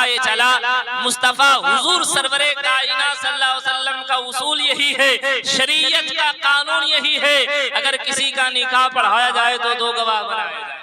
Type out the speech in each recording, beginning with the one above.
पता ये चला मुस्तफ़ा हुजूर सरवरे कायनात सल्लल्लाहु अलैहि वसल्लम का उसूल यही है, शरीयत का कानून यही है, अगर किसी का निकाह पढ़ाया जाए तो 2 गवाह बनाए जाए।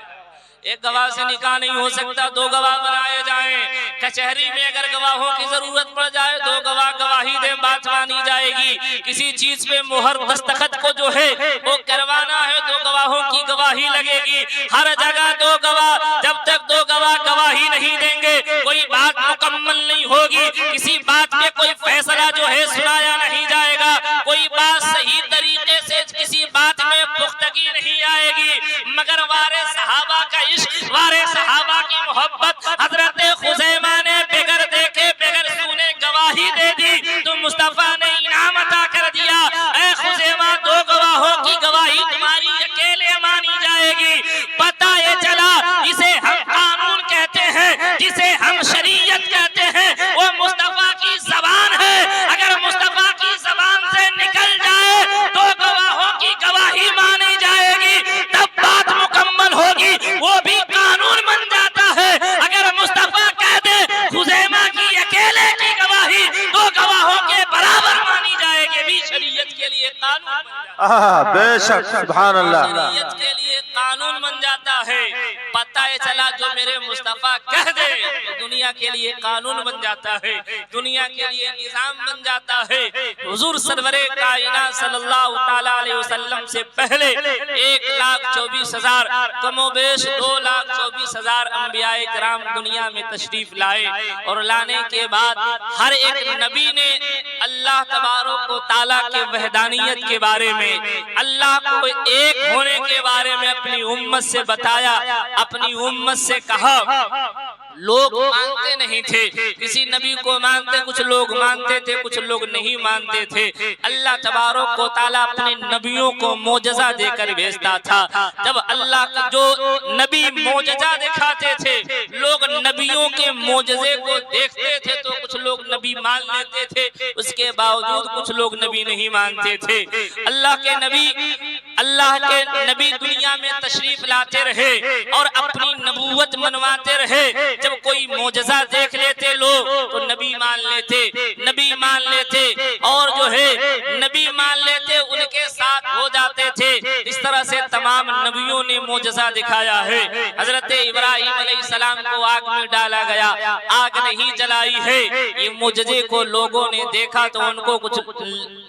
एक गवाह से निकाह नहीं हो सकता, 2 गवाह बनाए जाएं। कचहरी में अगर गवाहों की जरूरत पड़ जाए 2 गवाह गवाही दे, बात मानी जाएगी। किसी चीज पे मुहर दस्तखत को जो है वो करवाना है 2 गवाहों की गवाही लगेगी। हर जगह 2 गवाह, जब तक 2 गवाह गवाही नहीं देंगे कोई बात मुकम्मल नहीं होगी। किसी बात पे कोई फैसला जो है सुनाया नहीं जाएगा, कोई बात सही तरीके से किसी बात में पुख्तगी नहीं आएगी। मगर वारे सहाबा का इश्क, वारे सहाबा की मोहब्बत, हजरत खुज़ैमा ने बगैर देखे बगैर सुने गवाही दे दी तो मुस्तफा ने इनाम अता कर दिया। ऐ खुज़ैमा 2 गवाहों की गवाही तुम्हारी अकेले मानी जाएगी। पता ये चला जिसे हम कानून कहते हैं, जिसे हम शरीयत कहते हैं, वो मुस्तफा की ज़बान है। अगर मुस्तफा की ज़बान से निकल जाए 2 गवाहों की गवाही मानी जाएगी, तब बात मुकम्मल होगी, वो भी कानून बन जाता है। अगर मुस्तफा कह दे खुज़ैमा की अकेले की गवाही 2 गवाहों के बराबर मानी जाएगी, भी शरीयत के लिए कानून, बेशक सुभान अल्लाह, शरीयत के लिए कानून बन जाता है। पता ये चला जो मेरे मुस्तफा कह दे तो दुनिया के लिए कानून बन जाता है, दुनिया के लिए निजाम बन जाता है। हुजूर सरवरे कायनात सल्लल्लाहु ताला अलैहि वसल्लम से पहले 1,24,000 कमोबेश 2,24,000 अंबियाए किराम दुनिया में तशरीफ लाए, और लाने के बाद हर एक नबी ने अल्लाह तबारक व तआला के वहदानियत के बारे में, अल्लाह को एक होने के बारे में अपनी उम्मत से बताया, अपनी उम्मत से कहा। लोग मानते नहीं थे, किसी नबी को मानते, कुछ लोग मानते थे, कुछ लोग नहीं मानते थे। अल्लाह तबारक व तआला अपने नबियों को मोजज़ा देकर भेजता था। जब अल्लाह का जो नबी मोजज़ा दिखाते थे, लोग नबियों के मोजज़े को देखते थे तो कुछ लोग नबी मान लेते थे, उसके बावजूद कुछ लोग नबी नहीं मानते थे। अल्लाह के नबी दुनिया में तशरीफ लाते रहे और अपनी नबूवत मनवाते रहे। जब कोई मोजज़ा देख लेते लोग तो नबी मान लेते, नबी मान लेते, और जो है नबी मान लेते, उनके साथ हो जाते थे। इस तरह से तमाम नबियों ने मोजज़ा दिखाया है। हजरत इब्राहीम अलैहिस्सलाम को आग में डाला गया, आग नहीं जलाई है। ये मोजज़े को लोगों ने देखा तो उनको कुछ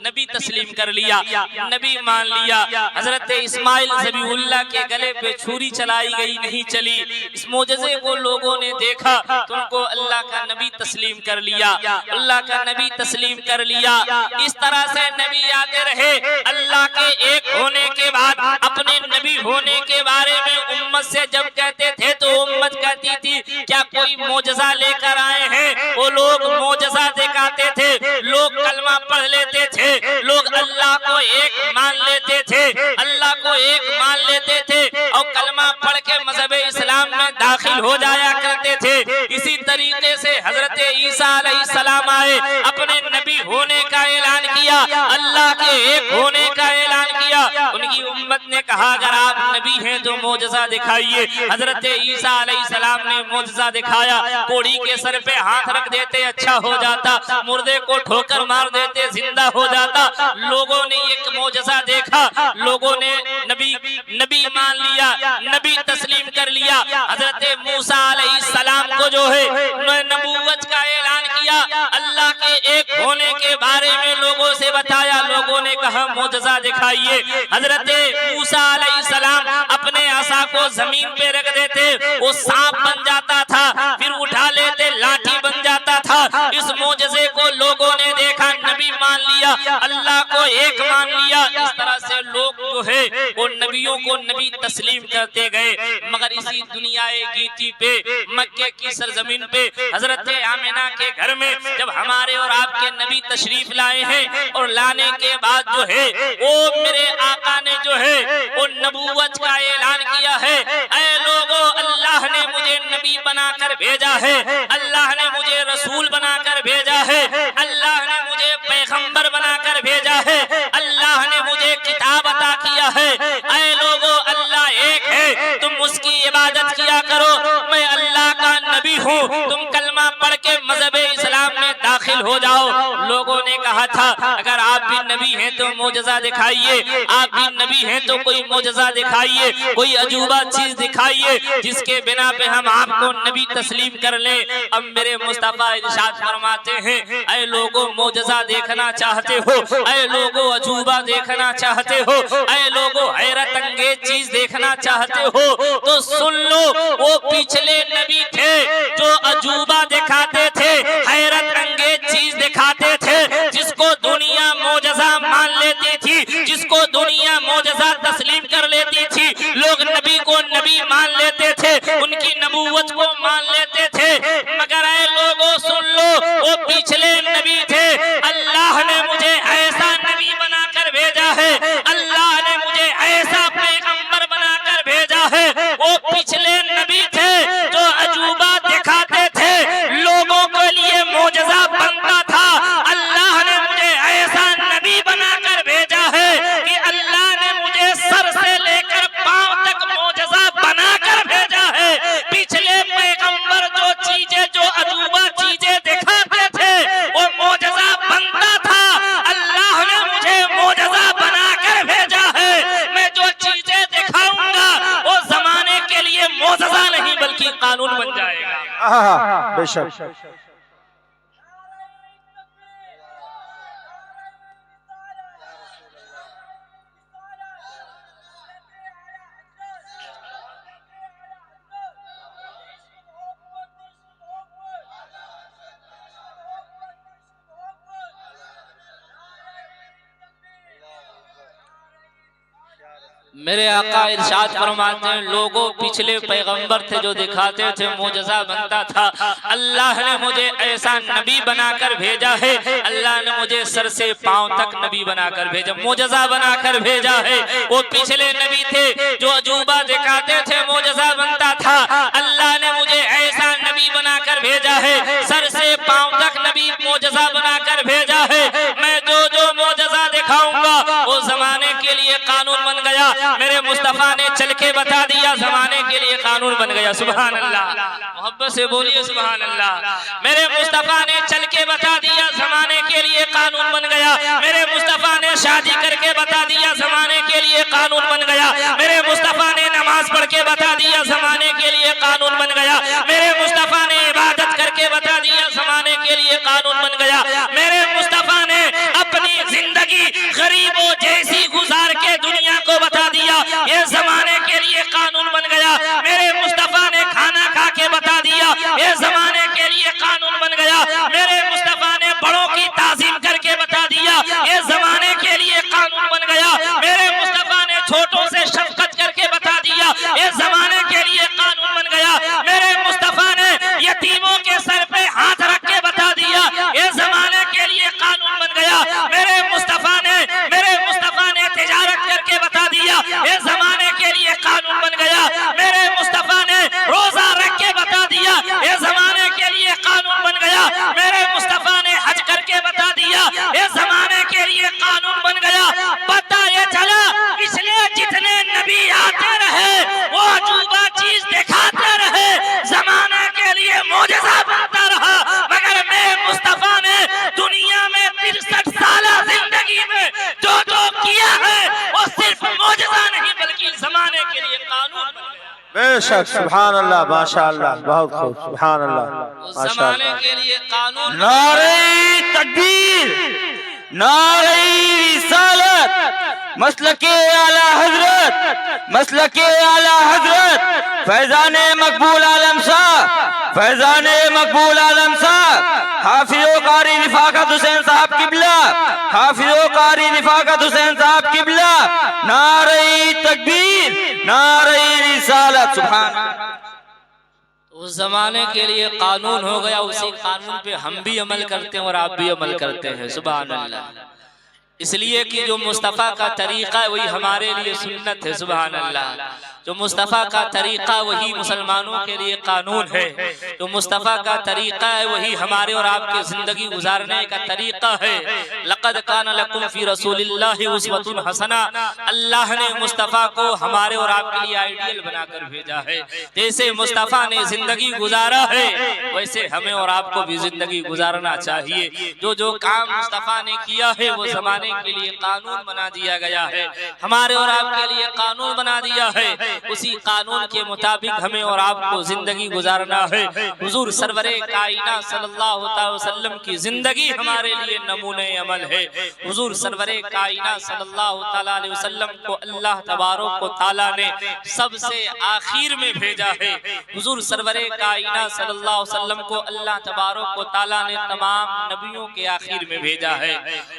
नबी तस्लीम कर लिया, नबी मान लिया। हजरत इस्माइल ज़बीहुल्लाह के गले पे छुरी चलाई गई, नहीं चली। इस मोजज़े को लोगों ने देखा तो उनको अल्लाह का नबी तस्लीम कर लिया, अल्लाह का नबी तस्लीम कर लिया। इस तरह से नबी आते रहे। अल्लाह के एक होने के बाद अपने नबी होने के बारे में उम्मत से जब कहते थे तो उम्मत कहती थी क्या कोई मोजज़ा लेकर आए हैं। वो लोग मोजज़ा दिखाते थे, लोग कलमा पढ़ लेते थे, लोग अल्लाह को एक मान लेते थे, अल्लाह को एक मान लेते थे और कलमा पढ़ के मज़हब इस्लाम में दाखिल हो जाया करते थे। इसी तरीके से हजरत ईसा अलैहिस्सलाम आए, अपने नबी होने का ऐलान किया, अल्लाह के एक होने का ऐलान किया। उनकी उम्मत ने कहा अगर आप नबी हैं तो मोजज़ा दिखाइए। हजरत ईसा अलैहिस्सलाम ने मोजज़ा दिखाया, कोढ़ी के सर पे हाथ रख देते अच्छा हो जाता, मुर्दे को ठोकर मार देते जिंदा हो जाता। लोगों ने एक मोजज़ा देखा, लोगों ने नबी मान लिया, नबी तस्लीम कर लिया। हजरत मूसा अलैहिस्सलाम को जो है नबूवत का ऐलान किया, अल्लाह के एक होने के बारे में लोगों से बताया। लोगों ने कहा मोजज़ा दिखाइए। हजरत मूसा अलैहिस्सलाम अपने आसा को जमीन पे रख देते, वो सांप बन जाता था, फिर उठा लेते लाठी बन जाता था। इस मोजज़े को लोगों ने देखा, नबी मान लिया, अल्लाह को एक मान लिया। इस तरह से लोग जो है वो नबियों को नबी तस्लीम करते गए। मगर इसी दुनियाए गीती पे, मक्के की सरजमीन पे, हजरत आमिना के घर में जब हमारे और आपके नबी तशरीफ लाए हैं, और लाने के बाद जो है वो मेरे आका ने जो है वो नबूवत का ऐलान किया है। ऐ लोगों, अल्लाह ने मुझे नबी बनाकर भेजा है, अल्लाह ने मुझे रसूल बनाकर भेजा है, अल्लाह ने मुझे पैगंबर बनाकर भेजा है, अल्लाह ने मुझे किताब अता किया है। ऐ लोगों, अल्लाह एक है, तुम उसकी इबादत किया करो। मैं अल्लाह का नबी हूँ, तुम कलमा कलमा पढ़ के मजहब इस्लाम में दाखिल हो जाओ। लोगों ने कहा था अगर आप भी नबी हैं तो मोजज़ा दिखाइए, आप भी नबी हैं तो कोई मोजज़ा दिखाइए, कोई अजूबा चीज दिखाइए जिसके बिना पे हम आपको नबी तस्लीम कर लें। अब मेरे मुस्तफा इरशाद फरमाते हैं, ऐ लोगों मोजज़ा देखना चाहते हो, ऐ लोगों अजूबा देखना चाहते हो, ऐ लोगों हैरत अंगेज चीज देखना चाहते हो तो सुन लो, वो पिछले नबी थे जो अजूबा दिखाते थे, हैरत अंगेज चीज दिखाते थे, जिसको दुनिया मोजज़ा मान लेती थी, जिसको दुनिया मोजज़ा तस्लीम कर लेती थी। लोग नबी को नबी मान लेते थे, उनकी नबूवत को मान लेते थे, मगर ऐ लोगों सुन लो, वो पिछले नबी थे। अल्लाह ने मुझे ऐसा नबी बनाकर भेजा है, अल्लाह ने मुझे ऐसा पैगंबर बनाकर भेजा है। वो पिछले नबी थे जो अजूबा दिखाते थे, लोगों के लिए मोजज़ा बनता था। अल्लाह ने मुझे ऐसा नबी बनाकर भेजा है कि अल्लाह ने मुझे सर से लेकर पांव तक मोजज़ा बनाकर भेजा है। पिछले पैगंबर जो चीजें, जो अजूबा चीजें दिखाते थे, वो मोजज़ा बनता था। अल्लाह ने मुझे मोजज़ा बनाकर भेजा है। मैं जो चीजें दिखाऊंगा वो जमाने के लिए मोजज़ा नहीं बल्कि कानून बन जाएगा। बेशक। मेरे आका इरशाद फरमाते हैं, लोगों पिछले पैगंबर थे जो दिखाते थे मोजज़ा बनता था। अल्लाह ने मुझे ऐसा नबी बनाकर भेजा है, अल्लाह ने मुझे सर से पांव तक नबी बनाकर भेजा, मोजज़ा बनाकर भेजा है। वो पिछले नबी थे जो अजूबा दिखाते थे, मोजज़ा बनता था। अल्लाह ने मुझे ऐसा नबी बनाकर भेजा है, सर से पांव तक नबी मोजज़ा बनाकर भेजा है। मैं जो जो मोजज़ा दिखाऊंगा वो जमाने के लिए कानून बन गया। मेरे मुस्तफा ने चल के बता दिया, जमाने के लिए कानून बन गया। सुभान अल्लाह, मोहब्बत से बोलिए सुभान अल्लाह। मेरे मुस्तफा ने चल के बता दिया, जमाने के लिए कानून बन गया। मेरे मुस्तफा ने शादी करके बता दिया, जमाने के लिए कानून बन गया। मेरे मुस्तफा ने नमाज पढ़ के बता दिया, जमाने के लिए कानून बन गया। मेरे मुस्तफा ने इबादत करके बता दिया, जमाने के लिए कानून बन गया। मेरे मुस्तफा ने अपनी जिंदगी गरीबों जैसी गुजार के दुनिया को बता दिया, ये जमाने के लिए कानून बन गया। मेरे मुस्तफा ने खाना खा के बता दिया, ये जमाने के लिए कानून बन गया। मेरे मुस्तफा ने बड़ों की ताज़ीम करके बता दिया, ये जमाने के लिए कानून बन गया। मेरे मुस्तफा ने छोटों से शफकत करके बता दिया, ये जमाने के लिए कानून बन गया। मेरे मुस्तफा ने यतीमों के सर पे हाथ रख के बता दिया, ये जमाने के लिए कानून बन गया। मेरे मुस्तफा ने तिजारत करके बता दिया, ये जमाने के लिए कानून बन गया। मेरे मुस्तफा ने रोजा रख के बता दिया, ये जमाने के लिए कानून बन गया। मेरे मुस्तफा ने हज करके बता दिया, ये जमाने के लिए कानून बन गया। पता ये चला पिछले जितने नबी आते रहे वो अजूबा चीज दिखाते रहे, जमाने के लिए मोजज़ा बनता रहा। मगर मैं मुस्तफा ने दुनिया में 63 साल जिंदगी में जो किया है वो सिर्फ मोजज़ा नहीं बल्कि जमाने के लिए कानून बन गया। बेशक। सुभान अल्लाह, माशाअल्लाह, बहुत खूब। सुभान अल्लाह, जमाने के लिए कानून। नारे तकबीर, नारे रिसालत, मसलके आला हजरत, मसलके आला हजरत, फैजाने मकबूल आलम साहब, फैजाने मकबूल आलम साहब, हाफिज़ो कारी रिफाकत हुसैन साहब किबला, हाफिज़ो कारी रिफाकत हुसैन साहब किबला। नारे तकबीर, नारे रिसालत। सुभान। उस जमाने के लिए कानून हो गया, उसी कानून पे हम भी अमल करते हैं और आप भी अमल करते हैं। सुभान अल्लाह। इसलिए कि जो मुस्तफ़ा का तरीका है वही हमारे लिए सुन्नत है। सुभान अल्लाह। जो मुस्तफ़ा का तरीक़ा वही मुसलमानों के लिए कानून है, जो मुस्तफ़ा का तरीक़ा है वही हमारे और आपके ज़िंदगी गुजारने का तरीक़ा है। लक़द काना लकुम फ़ी रसूलिल्लाहि उस्वतुन हसना, अल्लाह ने मुस्तफ़ा को हमारे और आपके लिए आइडियल बनाकर भेजा है। जैसे मुस्तफ़ा ने ज़िंदगी गुजारा है वैसे हमें और आपको भी ज़िंदगी गुजारना चाहिए। जो जो काम मुस्तफ़ा ने किया है वो ज़माने के लिए कानून बना दिया गया है, हमारे और आपके लिए कानून बना दिया है। उसी कानून के मुताबिक हमें और आपको जिंदगी गुजारना है। हुजूर सरवरे कायनात सल्लल्लाहु अलैहि वसल्लम की जिंदगी हमारे लिए नमूने अमल है। हुजूर सरवरे कायनात सल्लल्लाहु अलैहि वसल्लम को अल्लाह तबारक व तआला ने सबसे आखिर में भेजा है। हुजूर सरवरे कायनात सल्लल्लाहु अलैहि वसल्लम को अल्लाह तबारक व तआला ने तमाम नबियों के आखिर में भेजा है।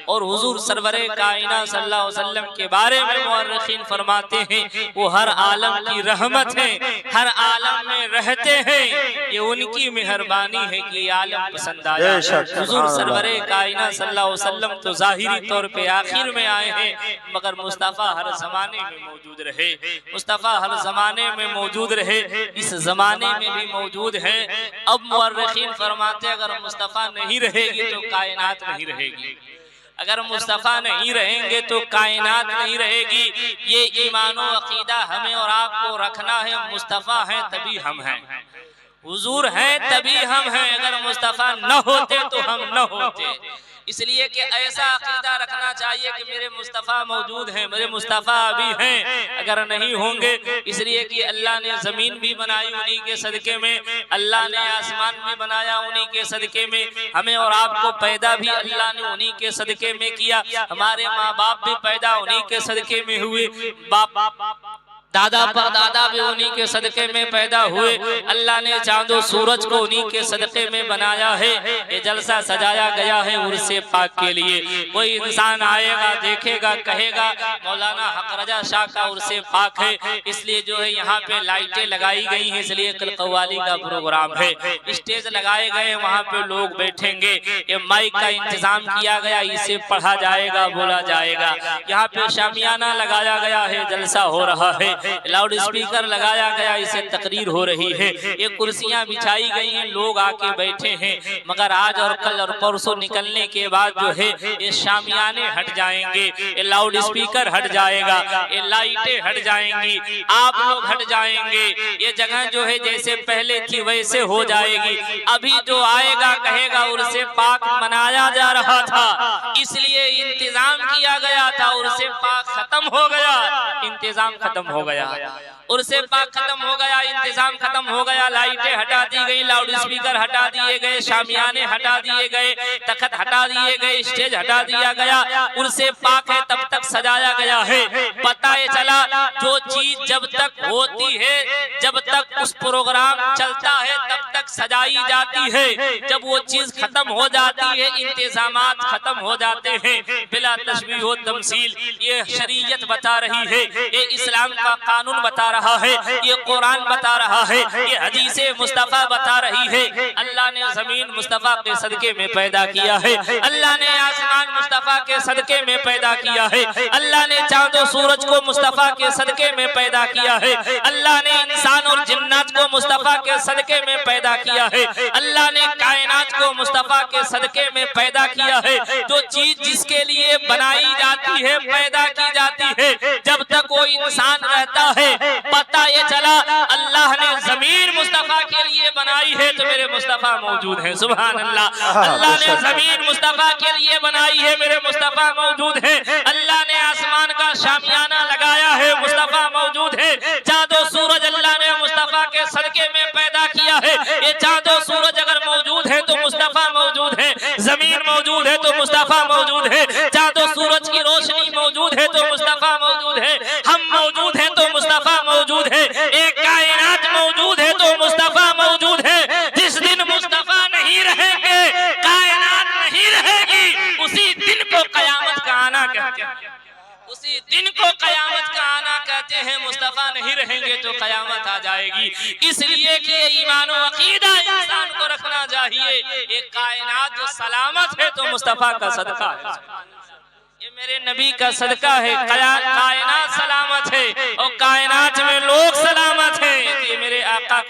और हुजूर सरवरे कायनात सल्लल्लाहु अलैहि वसल्लम के बारे में मुअर्रिखीन फरमाते हैं वो हर आलम की रहमत है, हर आलम में रहते हैं, ये उनकी मेहरबानी है कि आलम पसंद आया। हुजूर सरवरे कायनात सल्लल्लाहु अलैहि वसल्लम तो जाहिरी तौर पे आखिर में आए हैं, मगर मुस्तफ़ा हर जमाने में मौजूद रहे, मुस्तफ़ा हर जमाने में मौजूद रहे, इस जमाने में भी मौजूद है। अब मुअर्रिखीन फरमाते अगर मुस्तफ़ा नहीं रहेगी तो कायनात नहीं रहेगी, अगर मुस्तफ़ा नहीं रहेंगे तो कायनात नहीं रहेगी। ये ईमानो अकीदा हमें और आपको रखना है। मुस्तफ़ा है तभी हम हैं, हुजूर हैं तभी हम हैं, अगर मुस्तफ़ा न होते तो हम न होते। इसलिए कि ऐसा अकीदा रखना चाहिए कि मेरे मुस्तफ़ा मौजूद हैं, मेरे मुस्तफ़ा अभी हैं, अगर नहीं होंगे। इसलिए कि अल्लाह ने ज़मीन भी बनाई उन्हीं के सदके में, अल्लाह ने आसमान भी बनाया उन्हीं के सदके में, हमें और आपको पैदा भी अल्लाह ने उन्हीं के सदके में किया, हमारे माँ बाप भी पैदा उन्हीं के सदके में हुए, बाप दादा परदादा भी उन्हीं के सदके में पैदा हुए। अल्लाह ने चांदो सूरज को उन्हीं के सदके में बनाया है। ये जलसा सजाया गया है उर्से पाक के लिए। कोई इंसान आएगा देखेगा कहेगा मौलाना हक रजा शाह का उर्से पाक है, इसलिए जो है यहाँ पे लाइटें लगाई गई हैं, इसलिए कल कव्वाली का प्रोग्राम है, स्टेज लगाए गए वहाँ पे लोग बैठेंगे, ये माइक का इंतजाम किया गया, इसे पढ़ा जाएगा बोला जाएगा। यहाँ पे शामियाना लगाया गया है, जलसा हो रहा है, लाउड स्पीकर लगाया गया, इसे तकरीर हो रही है, ये कुर्सियां बिछाई गई हैं, लोग आके बैठे हैं। मगर आज और कल और परसों निकलने के बाद जो है ये शामियाने हट जाएंगे, ये लाउड स्पीकर हट जाएगा, ये लाइटें हट जाएंगी, आप लोग हट जाएंगे, ये जगह जो है जैसे पहले थी वैसे हो जाएगी। अभी जो आएगा कहेगा उर्से पाक मनाया जा रहा था, इसलिए इंतजाम किया गया था, उर्से पाक खत्म हो गया, इंतजाम खत्म हो गया, उर्से पाक खत्म हो गया, इंतजाम खत्म हो गया, लाइटें हटा दी गई, लाउड स्पीकर हटा दिए गए, शामियाने हटा दिए गए, तख्त हटा दिए गए, स्टेज हटा दिया गया, उर्से पाक है तब तक सजाया गया है। पता ये चला जो चीज जब तक होती है, जब तक उस प्रोग्राम चलता है तब तक सजाई जाती है, जब वो चीज खत्म हो जाती है इंतजामात खत्म हो जाते हैं, बिला तशबीह व तमसील। ये शरीयत बता रही है, ये इस्लाम का कानून बता रहा है, ये कुरान बता रहा है, ये हदीसे मुस्तफ़ा बता रही है। अल्लाह ने जमीन मुस्तफ़ा के सदके में पैदा किया है, अल्लाह ने आसमान मुस्तफ़ा के सदके में पैदा किया है, अल्लाह ने चांदो सूरज को मुस्तफ़ा के सदके में पैदा किया है, अल्लाह ने इंसान और जिन्नात को मुस्तफ़ा के सदके में पैदा किया है, अल्लाह ने कायनात को मुस्तफ़ा के सदके में पैदा किया है। जो चीज जिसके लिए बनाई जाती है पैदा की जाती है, जब तक वो इंसान रहता है, पता ये चला अल्लाह ने जमीन मुस्तफ़ा के लिए बनाई है तो मेरे मुस्तफ़ा मौजूद है, सुभान अल्लाह। अल्लाह ने जमीन मुस्तफ़ा के लिए बनाई है, मेरे मुस्तफ़ा मौजूद है। अल्लाह ने आसमान का शामियाना लगाया है, मुस्तफ़ा मौजूद है। चांदो सूरज अल्लाह ने मुस्तफ़ा के सदके में पैदा किया है, ये चांदो सूरज अगर मौजूद है तो मुस्तफ़ा मौजूद है, जमीन मौजूद है तो मुस्तफ़ा मौजूद है, चांदो सूरज की रोशनी मौजूद है तो मुस्तफ़ा मौजूद है, हम मौजूद हैं तो मुस्तफ़ा मौजूद है, एक कायनात मौजूद है तो मुस्तफ़ा मौजूद है। जिस दिन मुस्तफ़ा नहीं रहेंगे कायनात नहीं रहेगी, उसी दिन को कयामत का आना कहते हैं, उसी दिन को कयामत का आना कहते हैं। मुस्तफ़ा नहीं रहेंगे तो कयामत आ जाएगी। इसलिए कि ये ईमानो अकीदा इंसान को रखना चाहिए। ये कायनात जो सलामत है तो मुस्तफ़ा का सदका है, ये मेरे नबी का सदका है। कायनात सलामत है और कायनात में लोग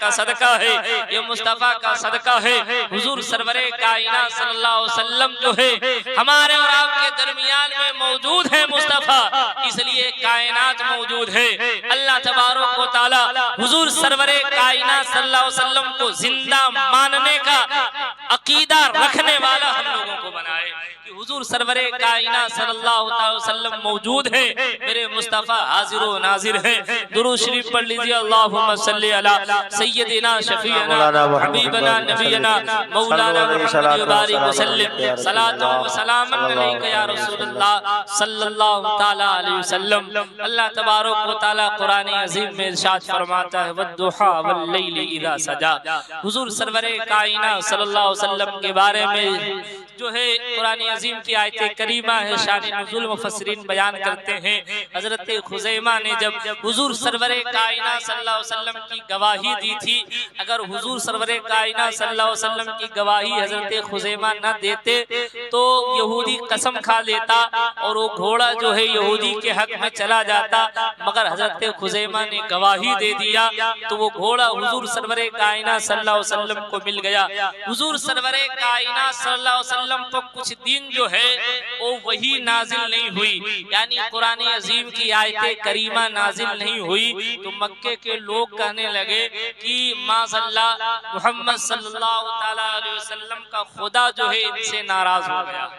का सदका है, ये मुस्तफ़ा का सदका है। हुजूर सरवरे कायनात सल्लल्लाहु अलैहि वसल्लम जो है हमारे और आपके दरमियान में मौजूद है मुस्तफ़ा, इसलिए कायनात मौजूद है। अल्लाह तबारक व तआला हुजूर सरवरे कायनात सल्लल्लाहु अलैहि वसल्लम को जिंदा मानने का अकीदा रखने वाला हम लोगों को बनाए कि हुजूर सरवरे कायनात सल्लल्लाहु अलैहि वसल्लम मौजूद है, मेरे मुस्तफ़ा हाजिर व नाजिर है। दुरूद शरीफ पढ़ लीजिए, अल्लाहुम्मा सल्ली अला सय्यदिना शफीअना हबीबना नबीना मौलाना मुहम्मद व बारिक वसल्लिम सलातु व सलामन अलैका या रसूलल्लाह सल्लल्लाहु तआला अलैहि वसल्लम। अल्लाह तबारक व तआला कुरान अजीम में इरशाद फरमाता है, वद्दुहा वल्लैलि इज़ा सजा। हुजूर सरवरे कायनात सल्लल्लाहु अलैहि वसल्लम के बारे में जो है कुरान अजीम की आयत करीमा है, शान नुज़ूल मुफस्सिरीन बयान करते हैं। हजरत खुज़ैमा ने जब हुजूर सरवरे कायनात सल्लल्लाहु अलैहि वसल्लम की गवाही दी थी, अगर हुजूर सरवरे कायनात सल्लल्लाहु अलैहि वसल्लम की गवाही हजरत खुज़ैमा न देते तो यहूदी कसम खा लेता और वो घोड़ा जो है यहूदी के हक में चला जाता, मगर हजरत खुज़ैमा ने गवाही दे दिया तो वो घोड़ा हुजूर सरवरे कायनात सल्लल्लाहु अलैहि वसल्लम को मिल गया। हुजूर सरवरे कायनात सल्लल्लाहु अलैहि वसल्लम को कुछ दिन जो है वो वही नाजिल नहीं हुई, यानी कुरान अजीम की आयत करीमा नाजिल नहीं हुई, तो मक्के के लोग कहने लगे कि माज़अल्लाह मुहम्मद सल्लल्लाहु तआला अलैहि वसल्लम का खुदा जो है इनसे नाराज हो गया।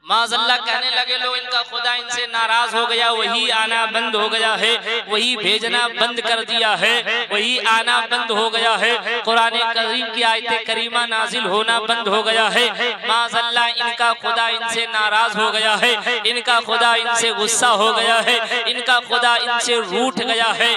माज़अल्लाह कहने लगे लोग, इनका खुदा इनसे नाराज हो गया, वही आना बंद हो गया है, वही भेजना बंद कर दिया है, वही आना बंद हो गया है, कुरान करीम की आयत करीमा नाजिल होना बंद हो गया है। माज़अल्लाह इनका खुदा इनसे नाराज हो गया है, इनका खुदा इनसे गुस्सा हो गया है, इनका खुदा इनसे रूठ गया है।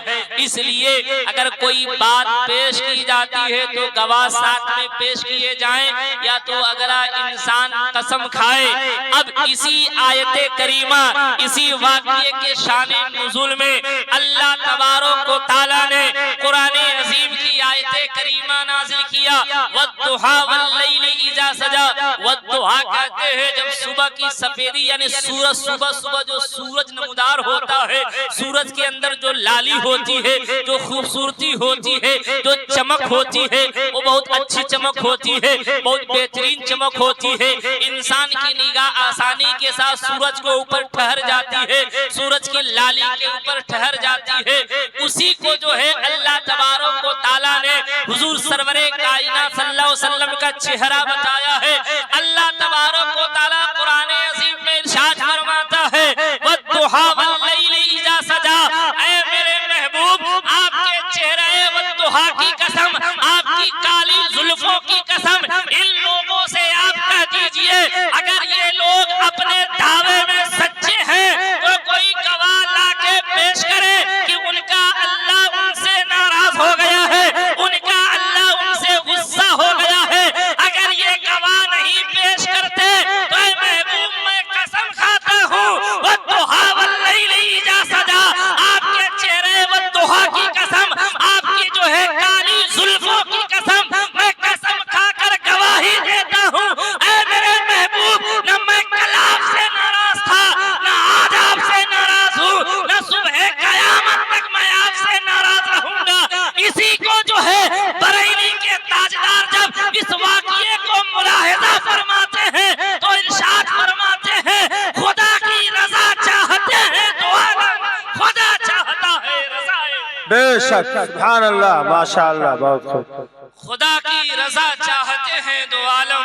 इसलिए अगर कोई बात पेश की जाती है तो गवाह साथ में पेश किए जाएं, या तो अगर इंसान कसम खाए। अब इसी आयत करीमा, इसी वाक़ये के शाने नुज़ूल में अल्लाह तबारक व तआला ने कुरान अजीम की आयत करीमा नाज़िल किया, वद्दुहा वल्लैलि इज़ा सजा। वद्दुहा कहते हैं जब सुबह की सफेदी, यानी सूरज सुबह सुबह जो सूरज नमदार होता है, सूरज के अंदर जो लाली होती है, जो खूबसूरती होती है, जो चमक होती है, वो बहुत अच्छी चमक होती है, बहुत बेहतरीन चमक होती है। इंसान की निगाह आसानी के साथ सूरज को ऊपर ठहर जाती है, सूरज की लाली के ऊपर ठहर जाती है। उसी को जो है अल्लाह तबारक व तआला ने हुजूर सरवरे कायनात सल्लल्लाहु अलैहि वसल्लम का चेहरा बताया है। अल्लाह तबारक व तआला कुरान अजीम में इरशाद फरमाता है, वद्दुहा वल्लैलि इज़ा सजा। ऐ मेरे महबूब, आपके चेहरे वद्दुहा की कसम, आपकी काली जुल्फों की कसम, इन लोगों से आप कह दीजिए अगर ये लोग अपने दावे में सच्चे हैं तो कोई गवाह लाके पेश करे कि उनका अल्लाह उनसे नाराज हो गया है, उनका अल्लाह उनसे गुस्सा हो गया है। अगर ये गवाह नहीं पेश करते तो महबूब मैं कसम खाता हूँ, वद्दुहा वल्लैलि इज़ा सजा, आपके चेहरे वद्दुहा की कसम, आपकी जो है काली जुल्फों की कसम, मैं कसम खाकर गवाही देता हूँ। ऐ मेरे महबूब, न मैं कल आपसे नाराज था, न आज आपसे नाराज हूँ, न सुबह कयामत तक मैं आपसे नाराज रहूंगा। इसी को जो है बरेली के ताजदार जब इस वाक़ये को मुलाहिज़ा फरमाते हैं तो इरशाद फरमाते हैं, खुदा की रज़ा चाहते हैं तो आलम खुदा चाहता है रज़ाए। बेशक, सुभान अल्लाह, माशाअल्लाह, बहुत खूब। खुदा की रजा चाहते हैं दो आलम,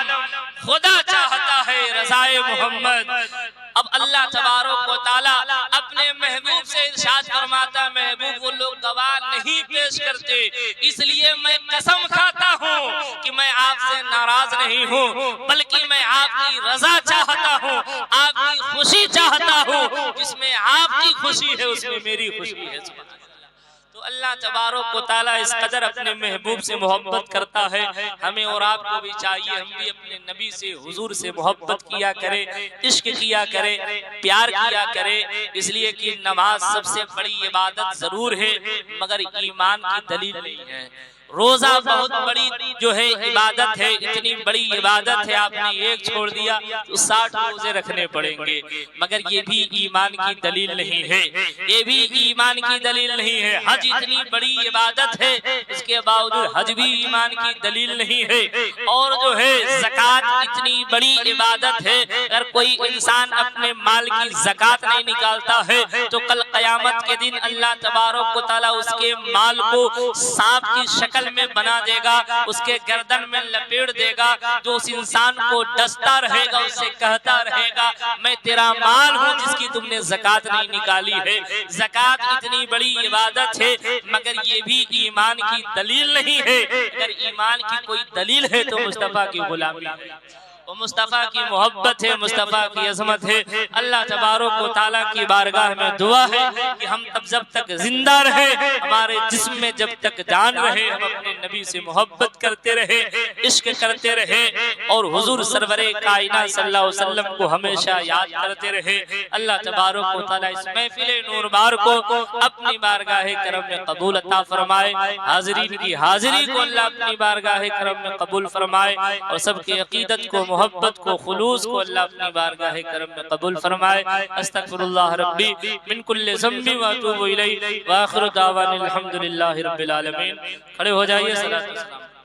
खुदा चाहता है रज़ाए मोहम्मद। अब अल्लाह तबारक व तआला अपने महबूब से इरशाद फरमाता, महबूब वो लोग गवाह नहीं पेश करते, इसलिए मैं कसम खाता हूँ कि मैं आपसे नाराज नहीं हूँ, बल्कि मैं आपकी रजा चाहता हूँ, आपकी खुशी चाहता हूँ। जिसमें आपकी खुशी है उसमें मेरी खुशी है। तो अल्लाह तबारक व तआला इस कदर अपने महबूब से मोहब्बत करता है, हमें और आपको भी चाहिए हम भी अपने नबी से, हुजूर से मोहब्बत किया करें, इश्क किया करें, प्यार किया करें। इसलिए कि नमाज सबसे बड़ी इबादत जरूर है मगर ईमान की दलील नहीं है। रोजा बहुत बड़ी जो है इबादत है, इतनी बड़ी इबादत है, आपने एक छोड़ दिया तो 60 रोजे रखने पड़ेंगे। मगर ये भी ईमान की दलील नहीं है, ये भी ईमान की दलील नहीं है। हज इतनी बड़ी इबादत है, इसके बावजूद हज भी ईमान की दलील नहीं है। और जो है ज़कात इतनी बड़ी इबादत है, अगर कोई इंसान अपने माल की ज़कात नहीं निकालता है तो कल क़यामत के दिन अल्लाह तबारक व तआला उसके माल को सांप की शक्ल में बना देगा, उसके गर्दन में लपेट देगा, जो उस इंसान को डसता रहेगा, उससे कहता रहेगा मैं तेरा माल हूँ जिसकी तुमने ज़कात नहीं निकाली है। ज़कात इतनी बड़ी इबादत है, मगर ये भी ईमान की दलील नहीं है। अगर ईमान की कोई दलील है तो मुस्तफ़ा की गुलामी है, वो मुस्तफ़ा की मोहब्बत है, मुस्तफ़ा की अज़मत है। अल्लाह तबारक व तआला की बारगाह में दुआ है कि हम तब जब तक जिंदा रहे, हमारे जिस्म में जब तक जान रहे, हम अपने नबी से मोहब्बत करते रहे, इश्क करते रहे और हुजूर सरवरे कायनात सल्लल्लाहु अलैहि वसल्लम को हमेशा याद करते रहे। अल्लाह तबारक व तआला इस महफिल नूरबार को अपनी बारगाह करम में कबूल अता फरमाए, हाज़रीन की हाज़िरी को अल्लाह अपनी बारगाह करम में कबूल फरमाए और सबकी अकीदत को, मोहब्बत को, खुलूस को अल्लाह अपनी बारगाह करम में कबूल फरमाए। अस्तगफिरुल्लाह रब्बी मिन कुल्लि ज़ंबि व अतूबु इलैहि व आखिरु दावाना अल्हम्दुलिल्लाहि रब्बिल आलमीन। खड़े हो जाइए, सलात व सलाम।